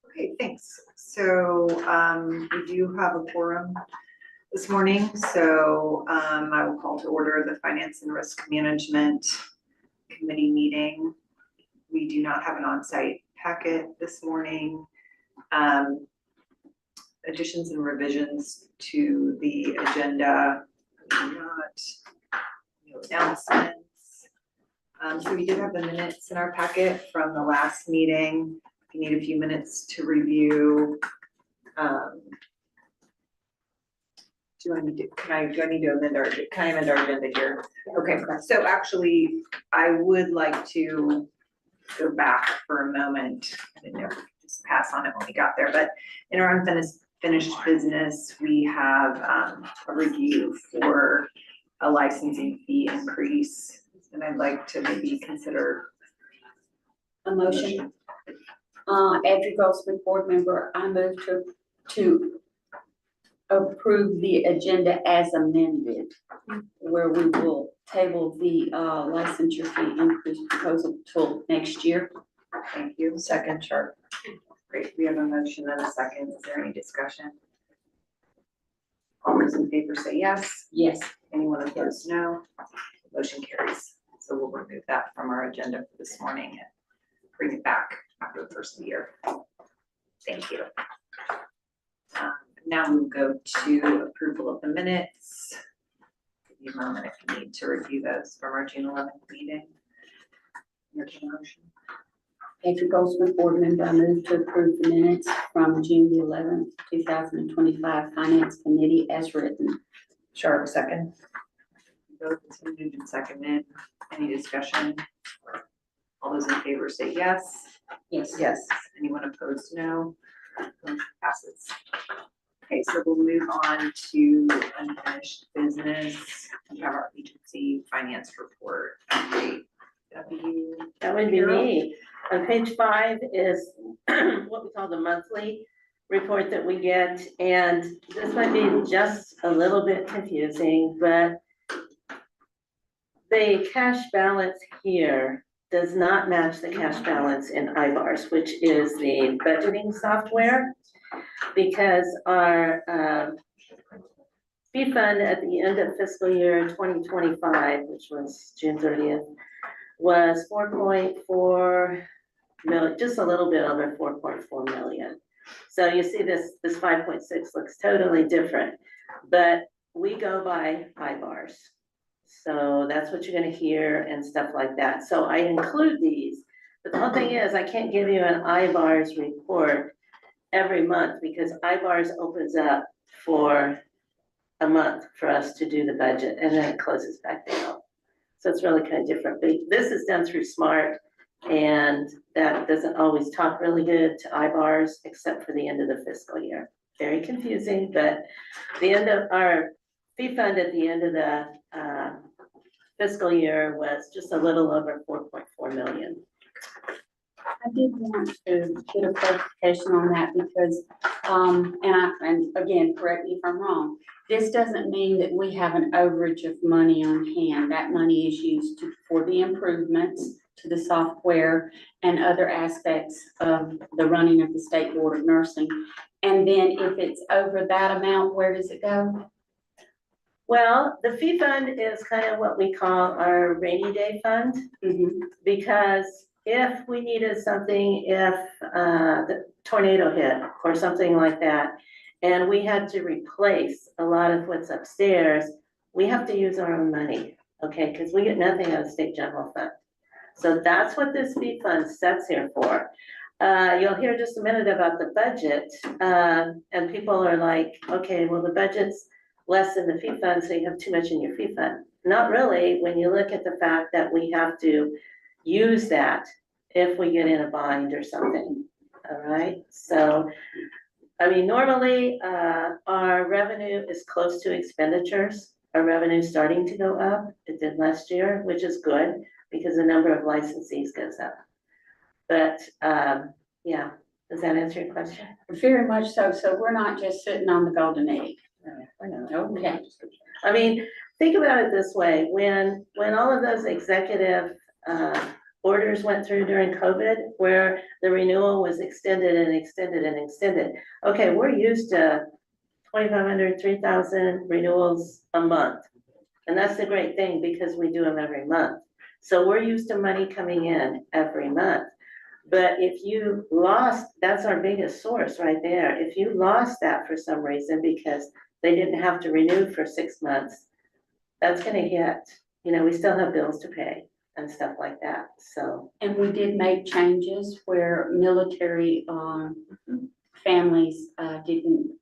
Okay, thanks. So we do have a quorum this morning, so I will call to order the Finance and Risk Management Committee meeting. We do not have an on-site packet this morning. Additions and revisions to the agenda, no announcements. So we did have the minutes in our packet from the last meeting. If you need a few minutes to review, do I need to amend our agenda here? Okay, so actually, I would like to go back for a moment. I didn't know if we could just pass on it when we got there, but in our unfinished business, we have a review for a licensing fee increase, and I'd like to maybe consider A motion. Andrew Goldsmith, board member, I move to approve the agenda as amended, where we will table the licensure fee increase proposal till next year. Thank you. Second, Sharp. Great, we have a motion and a second. Is there any discussion? All those in favor say yes. Yes. Anyone opposed, no. Motion carries. So we'll remove that from our agenda for this morning and bring it back after the first of the year. Thank you. Now we'll go to approval of the minutes. Give you a moment if you need to review those from our June 11th meeting. Your motion. Andrew Goldsmith, board member, I move to approve the minutes from June the 11th, 2025 Finance Committee as written. Sharp, second. Both moved and seconded. Any discussion? All those in favor say yes. Yes. Yes. Anyone opposed, no. Motion passes. Okay, so we'll move on to unfinished business. We have our agency finance report. That would be me. On page 5 is what we call the monthly report that we get, and this might be just a little bit confusing, but the cash balance here does not match the cash balance in iBars, which is the budgeting software, because our fee fund at the end of fiscal year 2025, which was June 30th, was 4.4 million, just a little bit over 4.4 million. So you see this 5.6 looks totally different, but we go by iBars. So that's what you're gonna hear and stuff like that. So I include these, but the whole thing is I can't give you an iBars report every month because iBars opens up for a month for us to do the budget and then it closes back down. So it's really kind of different, but this is done through Smart, and that doesn't always talk really good to iBars except for the end of the fiscal year. Very confusing, but the end of our fee fund at the end of the fiscal year was just a little over 4.4 million. I did want to get a clarification on that because, and again, correct me if I'm wrong, this doesn't mean that we have an overage of money on hand. That money is used for the improvements to the software and other aspects of the running of the State Board of Nursing. And then if it's over that amount, where does it go? Well, the fee fund is kind of what we call our rainy day fund, because if we needed something, if the tornado hit or something like that, and we had to replace a lot of what's upstairs, we have to use our own money, okay? Because we get nothing out of the state general fund. So that's what this fee fund sets here for. You'll hear just a minute about the budget, and people are like, okay, well, the budget's less than the fee fund, so you have too much in your fee fund. Not really, when you look at the fact that we have to use that if we get in a bind or something, all right? So, I mean, normally our revenue is close to expenditures. Our revenue is starting to go up. It did last year, which is good because the number of licensees goes up. But yeah, does that answer your question? Very much so. So we're not just sitting on the golden egg. Okay. I mean, think about it this way, when all of those executive orders went through during COVID where the renewal was extended and extended and extended. Okay, we're used to 2,500, 3,000 renewals a month. And that's the great thing because we do them every month. So we're used to money coming in every month. But if you lost, that's our biggest source right there. If you lost that for some reason because they didn't have to renew for 6 months, that's gonna hit, you know, we still have bills to pay and stuff like that, so. And we did make changes where military, families, didn't.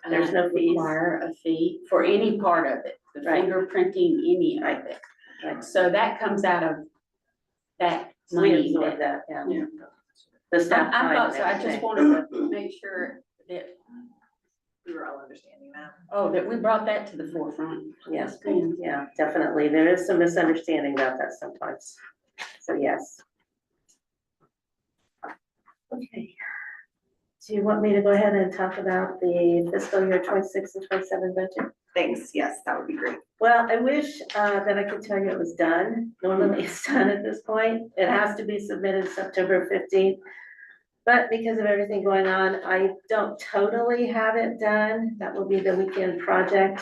There's no fees. Require a fee for any part of it, the Right. fingerprinting, any of it. Right. So that comes out of that So we money. absorb that, Yeah. yeah. The staff I time thought and so, I just everything. wanted to make sure that, We were all understanding that. that we brought that to the forefront. Yeah. That's good. Yeah, definitely. There is some misunderstanding about that sometimes. So yes. Okay. Do you want me to go ahead and talk about the fiscal year 26 and 27 budget? Thanks, yes, that would be great. Well, I wish that I could tell you it was done. Normally it's done at this point. It has to be submitted September 15th. But because of everything going on, I don't totally have it done. That will be the weekend project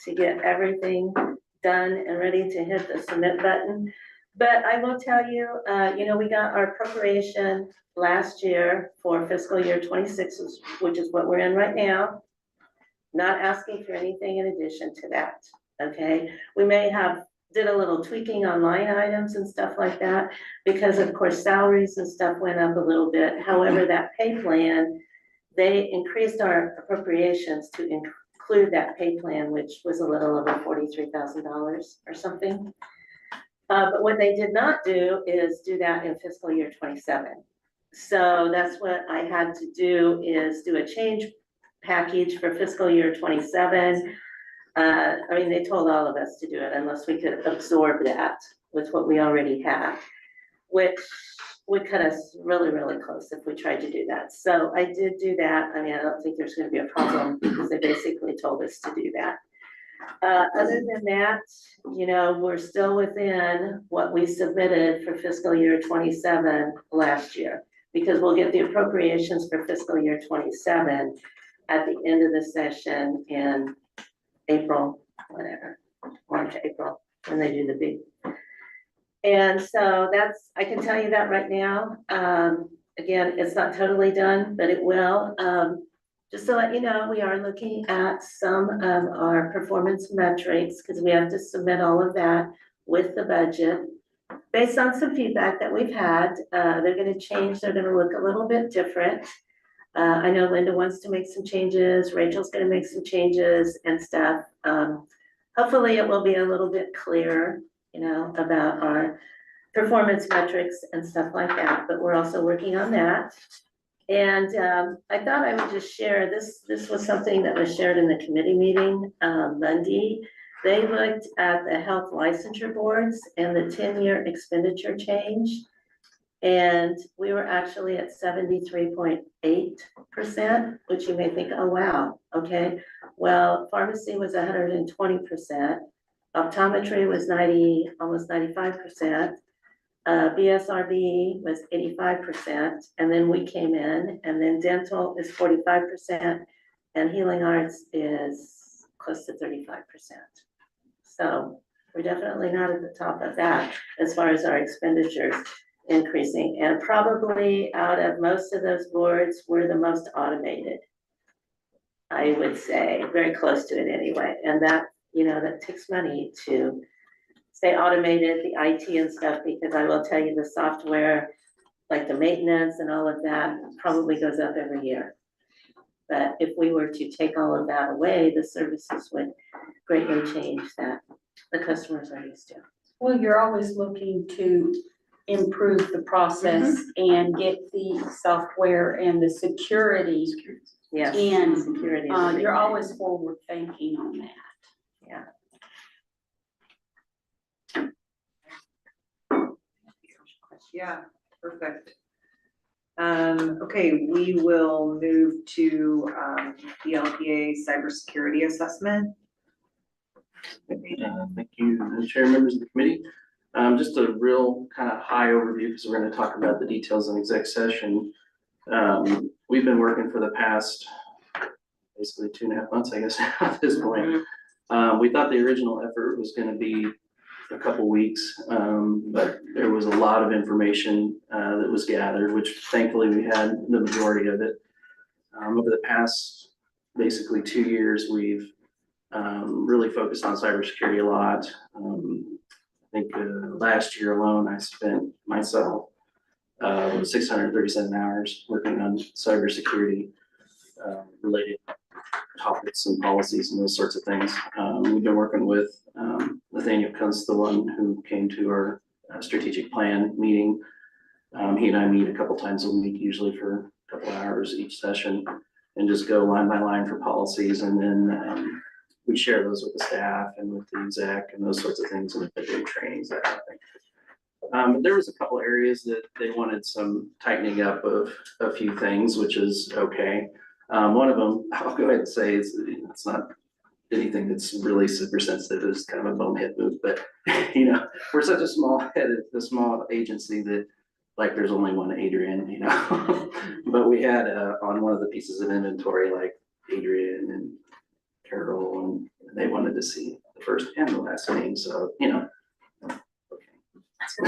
to get everything done and ready to hit the submit button. But I will tell you, you know, we got our appropriation last year for fiscal year 26, which is what we're in right now. Not asking for anything in addition to that, okay? We may have did a little tweaking on line items and stuff like that, because of course salaries and stuff went up a little bit. However, that pay plan, they increased our appropriations to include that pay plan, which was a little over $43,000 or something. But what they did not do is do that in fiscal year 27. So that's what I had to do, is do a change package for fiscal year 27. I mean, they told all of us to do it unless we could absorb that with what we already have, which would cut us really, really close if we tried to do that. So I did do that. I mean, I don't think there's gonna be a problem because they basically told us to do that. Other than that, you know, we're still within what we submitted for fiscal year 27 last year, because we'll get the appropriations for fiscal year 27 at the end of the session in April, whatever, March, April, when they do the big. And so that's, I can tell you that right now. Again, it's not totally done, but it will. Just to let you know, we are looking at some of our performance metrics because we have to submit all of that with the budget. Based on some feedback that we've had, they're gonna change, they're gonna look a little bit different. I know Linda wants to make some changes, Rachel's gonna make some changes and stuff. Hopefully it will be a little bit clearer, you know, about our performance metrics and stuff like that, but we're also working on that. And I thought I would just share, this was something that was shared in the committee meeting Monday. They looked at the health licensure boards and the 10-year expenditure change. And we were actually at 73.8%, which you may think, oh, wow, okay. Well, pharmacy was 120%, optometry was almost 95%, BSRB was 85%, and then we came in, and then dental is 45%, and healing arts is close to 35%. So we're definitely not at the top of that as far as our expenditures increasing, and probably out of most of those boards, we're the most automated. I would say, very close to it anyway, and that, you know, that takes money to stay automated, the IT and stuff, because I will tell you the software, like the maintenance and all of that probably goes up every year. But if we were to take all of that away, the services would greatly change that the customers are used to. Well, you're always looking to improve the process and get the software and the security. Yes, And, security. is a big You're thing. always forward thinking on that. Yeah. Yeah, perfect. Okay, we will move to, the LPA cybersecurity assessment. Thank you, Chair, members of the committee. Just a real kind of high overview, because we're gonna talk about the details in exec session. We've been working for the past, basically 2.5 months, I guess, at this point. We thought the original effort was gonna be a couple weeks, but there was a lot of information, that was gathered, which thankfully we had the majority of it. Over the past, basically 2 years, we've, really focused on cybersecurity a lot. I think last year alone, I spent myself 637 hours working on cybersecurity related topics and policies and those sorts of things. We've been working with Nathaniel Kuntz, the one who came to our strategic plan meeting. He and I meet a couple times a week, usually for a couple hours each session, and just go line by line for policies, and then we share those with the staff and with the exec and those sorts of things, and if they do trainings, that kind of thing. There was a couple areas that they wanted some tightening up of a few things, which is okay. One of them, I'll go ahead and say, is it's not anything that's really super sensitive, it's kind of a bonehead move, but you know, we're such a small agency that like there's only one Adrian, you know. But we had on one of the pieces of inventory, like Adrian and Carol, and they wanted to see the first and the last name, so, you know. So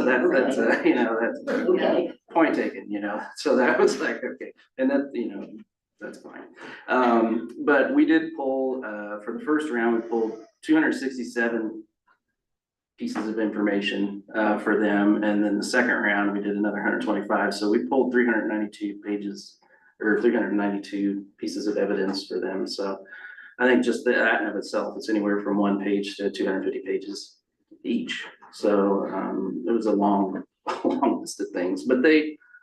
that's, you know, that's, Okay. point taken, you know, so that was like, okay, and that, you know, that's fine. But we did pull, for the first round, we pulled 267 pieces of information, for them, and then the second round, we did another 125, so we pulled 392 pages, or 392 pieces of evidence for them, so I think just that in of itself, it's anywhere from 1 page to 250 pages each, so, it was a long list of things, but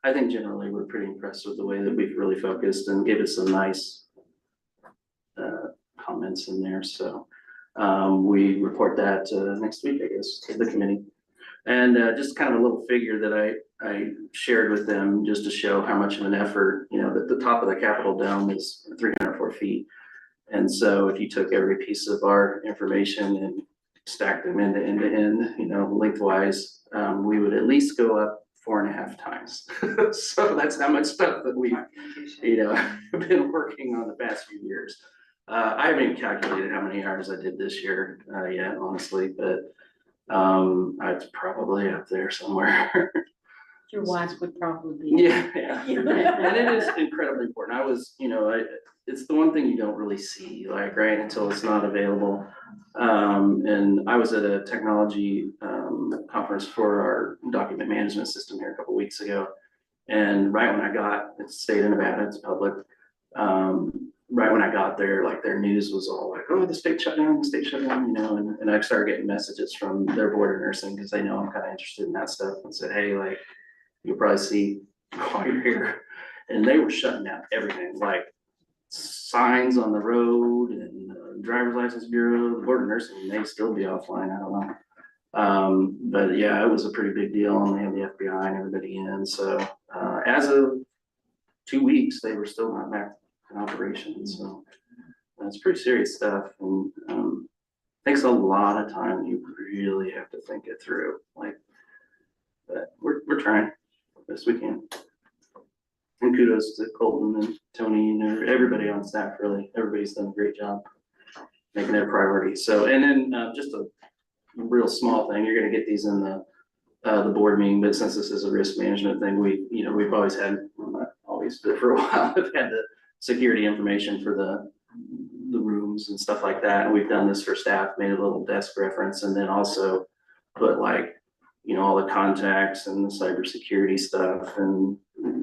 I think generally we're pretty impressed with the way that we've really focused and gave us some nice comments in there, so we report that next week, I guess, to the committee. And just kind of a little figure that I shared with them just to show how much of an effort, you know, that the top of the Capitol dome is 304 feet. And so if you took every piece of our information and stacked them end to end, you know, lengthwise, we would at least go up 4.5 times. So that's how much stuff that we've, you know, been working on the past few years. I haven't calculated how many hours I did this year yet, honestly, but it's probably up there somewhere. Your wife would probably be. Yeah, and it is incredibly important. I was, you know, it's the one thing you don't really see, like, right, until it's not available. And I was at a technology conference for our document management system here a couple weeks ago. And right when I got, it's state of Nevada, it's public. Right when I got there, like their news was all like, oh, the state shut down, you know, and I started getting messages from their board of nursing because they know I'm kind of interested in that stuff, and said, hey, like, you'll probably see while you're here. And they were shutting down everything, like signs on the road and driver's license bureau, the board of nursing may still be offline, I don't know. But yeah, it was a pretty big deal, and they had the FBI and everybody in. So as of 2 weeks, they were still not back in operation. So that's pretty serious stuff, and takes a lot of time. You really have to think it through, like, but we're trying best we can. And kudos to Colton and Tony and everybody on staff, really. Everybody's done a great job making it a priority. So, and then just a real small thing, you're gonna get these in the board meeting, but since this is a risk management thing, we've always had, well, not always, but for a while, we've had the security information for the rooms and stuff like that. And we've done this for staff, made a little desk reference, and then also put, like, you know, all the contacts and the cybersecurity stuff and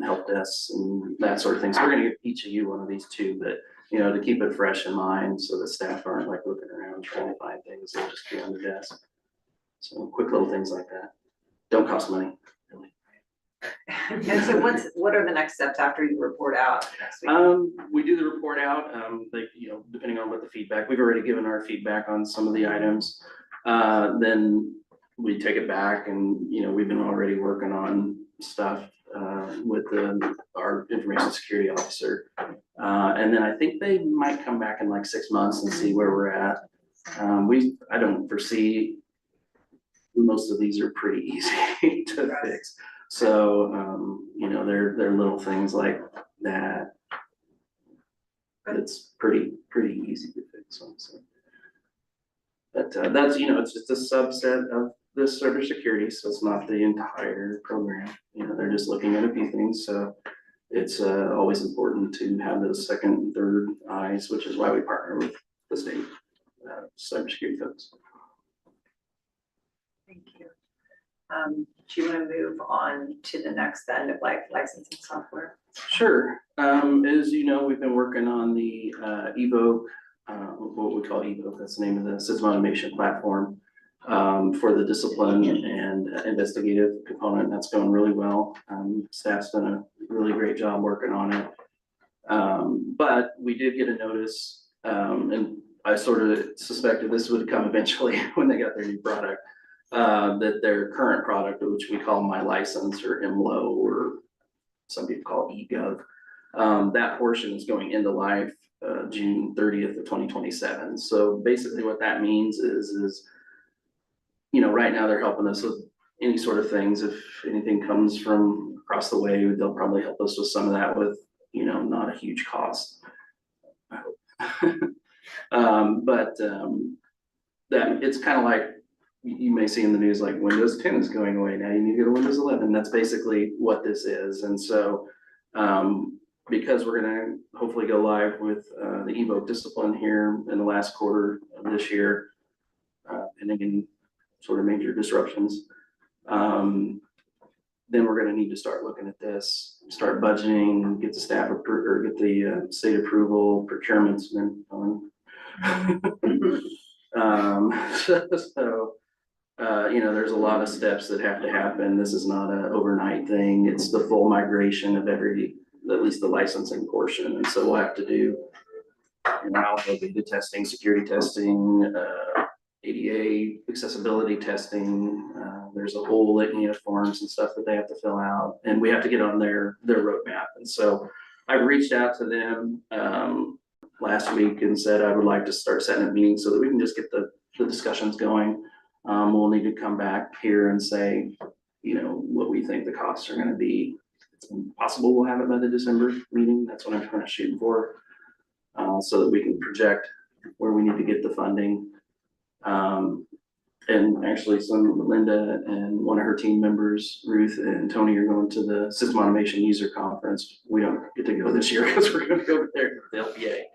help desks and that sort of thing. So we're gonna give each of you one of these too, but, you know, to keep it fresh in mind so that staff aren't like looking around trying to find things, they'll just be on the desk. So quick little things like that. Don't cost money, really. And so what are the next steps after you report out next week? We do the report out, like, you know, depending on what the feedback, we've already given our feedback on some of the items. Then we take it back, and, you know, we've been already working on stuff with our information security officer. And then I think they might come back in like 6 months and see where we're at. I don't foresee, most of these are pretty easy to fix. So, you know, they're little things like that. It's pretty easy to fix, so. But, that's, you know, it's just a subset of this cybersecurity, so it's not the entire program. You know, they're just looking at a few things, so it's, always important to have those second and third eyes, which is why we partner with the state, cybersecurity folks. Thank you. Do you want to move on to the next then of like licensing software? Sure. As you know, we've been working on the Evoke, what we call Evoke, that's the name of the system automation platform, for the discipline and investigative component. That's going really well. Staff's done a really great job working on it. But we did get a notice, and I sort of suspected this would come eventually when they got their new product, that their current product, which we call My License or MLO, or some people call it eGov, that portion is going into life June 30th of 2027. So basically what that means is, you know, right now they're helping us with any sort of things. If anything comes from across the way, they'll probably help us with some of that with, you know, not a huge cost, I hope. That it's kind of like, you may see in the news, like Windows 10 is going away, now you need to go to Windows 11. That's basically what this is. And so, because we're gonna hopefully go live with the Evoke discipline here in the last quarter of this year, and again, sort of major disruptions, then we're gonna need to start looking at this, start budgeting, get the staff or get the state approval, procurement's been on. You know, there's a lot of steps that have to happen. This is not an overnight thing. It's the full migration of at least the licensing portion. And so we'll have to do, you know, data testing, security testing, ADA accessibility testing. There's a whole litany of forms and stuff that they have to fill out, and we have to get on their roadmap. And so I reached out to them last week and said I would like to start setting up meetings so that we can just get the discussions going. We'll need to come back here and say, you know, what we think the costs are gonna be. It's possible we'll have it by the December meeting. That's what I'm kind of shooting for. So that we can project where we need to get the funding. And actually Linda and one of her team members, Ruth and Tony, are going to the System Automation User Conference. We don't get to go this year because we're gonna go over there with the LPA.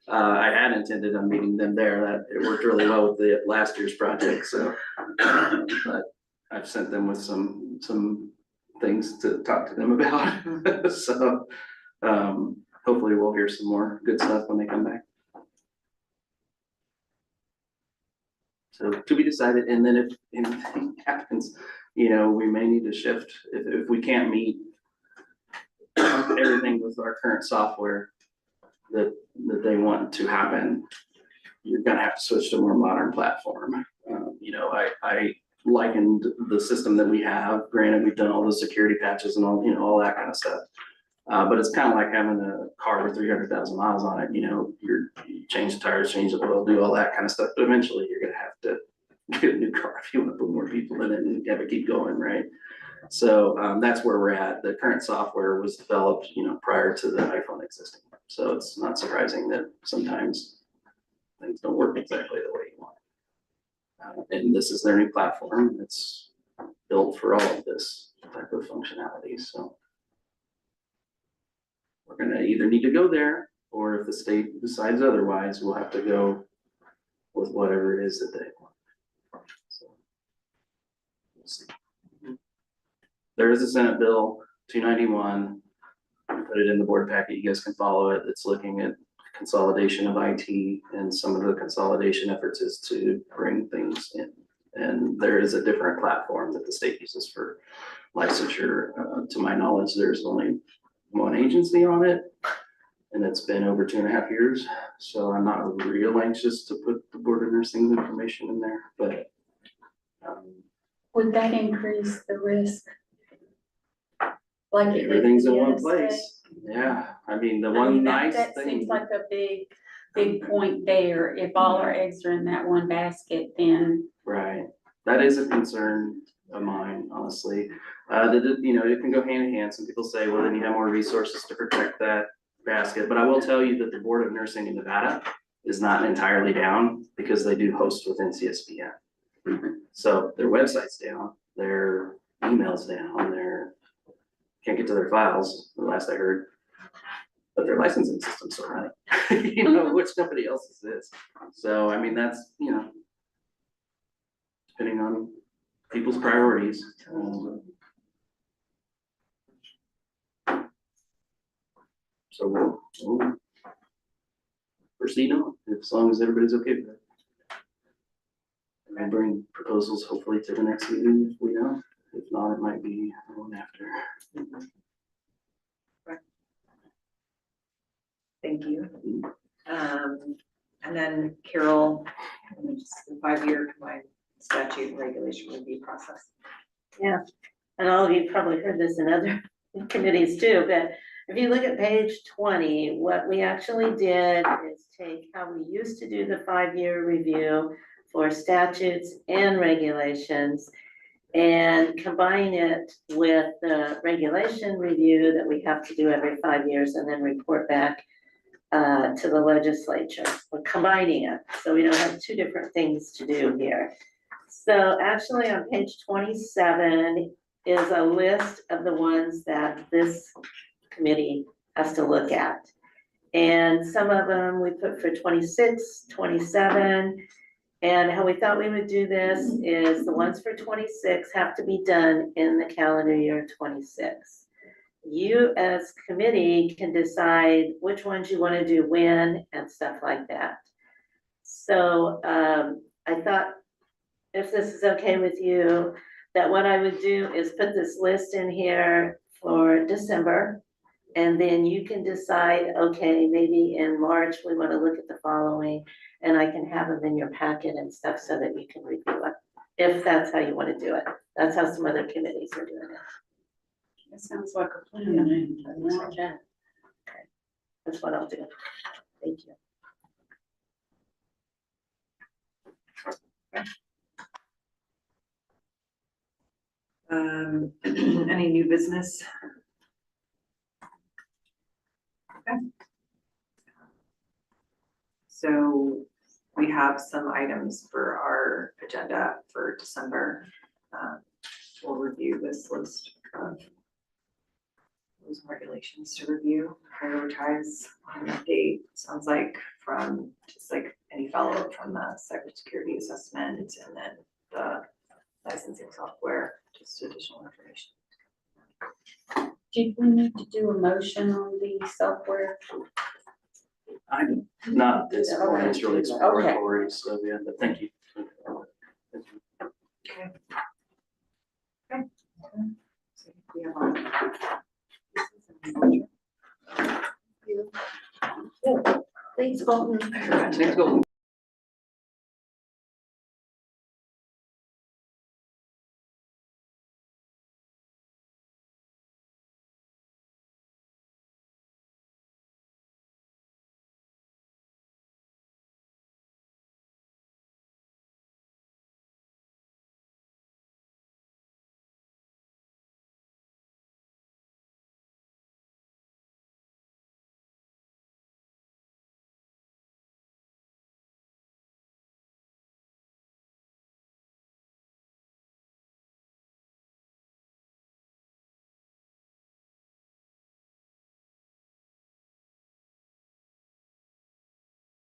I had intended on meeting them there. That it worked really well with the last year's project, so but I've sent them with some things to talk to them about. So hopefully we'll hear some more good stuff when they come back. So to be decided, and then if anything happens, you know, we may need to shift if we can't meet everything with our current software that they want to happen. You're gonna have to switch to a more modern platform. You know, I likened the system that we have. Granted, we've done all the security patches and all, you know, all that kind of stuff. But it's kind of like having a car with 300,000 miles on it. You know, you change the tires, change the oil, do all that kind of stuff. But eventually, you're gonna have to get a new car if you want to put more people in it and have it keep going, right? So that's where we're at. The current software was developed, you know, prior to the iPhone existing. So it's not surprising that sometimes things don't work exactly the way you want. And this is their new platform. It's built for all of this type of functionality. So we're gonna either need to go there, or if the state decides otherwise, we'll have to go with whatever it is that they want. So we'll see. There is a Senate Bill 291. Put it in the board packet. You guys can follow it. It's looking at consolidation of IT, and some of the consolidation efforts is to bring things in. And there is a different platform that the state uses for licensure. To my knowledge, there's only one agency on it, and it's been over 2.5 years. So I'm not real anxious to put the Board of Nursing information in there, but Would that increase the risk? Like it did everything's in the one NSA? place. Yeah, I mean, the I one mean, nice that thing. seems like a big big point there. If all our eggs are in that one basket, then Right, that is a concern of mine, honestly. You know, it can go hand in hand. Some people say, well, then you have more resources to protect that basket. But I will tell you that the Board of Nursing in Nevada is not entirely down because they do host within CSBN. So their website's down, their email's down, can't get to their files, the last I heard. But their licensing system's still running, you know, which nobody else's is. So, I mean, that's, you know, depending on people's priorities. So we'll proceed on, as long as everybody's okay with it. And I'll bring proposals hopefully to the next meeting if we know. If not, it might be the one after. Thank you. And then Carol, just the 5-year combined statute and regulation review process. Yeah, and all of you probably heard this in other committees too, but if you look at page 20, what we actually did is take how we used to do the 5-year review for statutes and regulations and combine it with the regulation review that we have to do every 5 years and then report back to the legislature. We're combining it, so we don't have two different things to do here. So actually on page 27 is a list of the ones that this committee has to look at. And some of them we put for 26, 27. And how we thought we would do this is the ones for 26 have to be done in the calendar year 26. You as committee can decide which ones you want to do when and stuff like that. So I thought, if this is okay with you, that what I would do is put this list in here for December. And then you can decide, okay, maybe in March, we want to look at the following, and I can have them in your packet and stuff so that you can review it, if that's how you want to do it. That's how some other committees are doing it. that sounds like a plan. That's what I'll do. Thank you. Any new business? Okay. So we have some items for our agenda for December. We'll review this list of rules and regulations to review, prioritize on that date. Sounds like from just like any follow-up from the cybersecurity assessment and then the licensing software, just additional information. Did we need to do a motion on the software? I'm not at this point, it's really exploratory, so yeah, but thank you. Okay. Okay. So we have our- Thanks, Bolton. Thanks, Golden.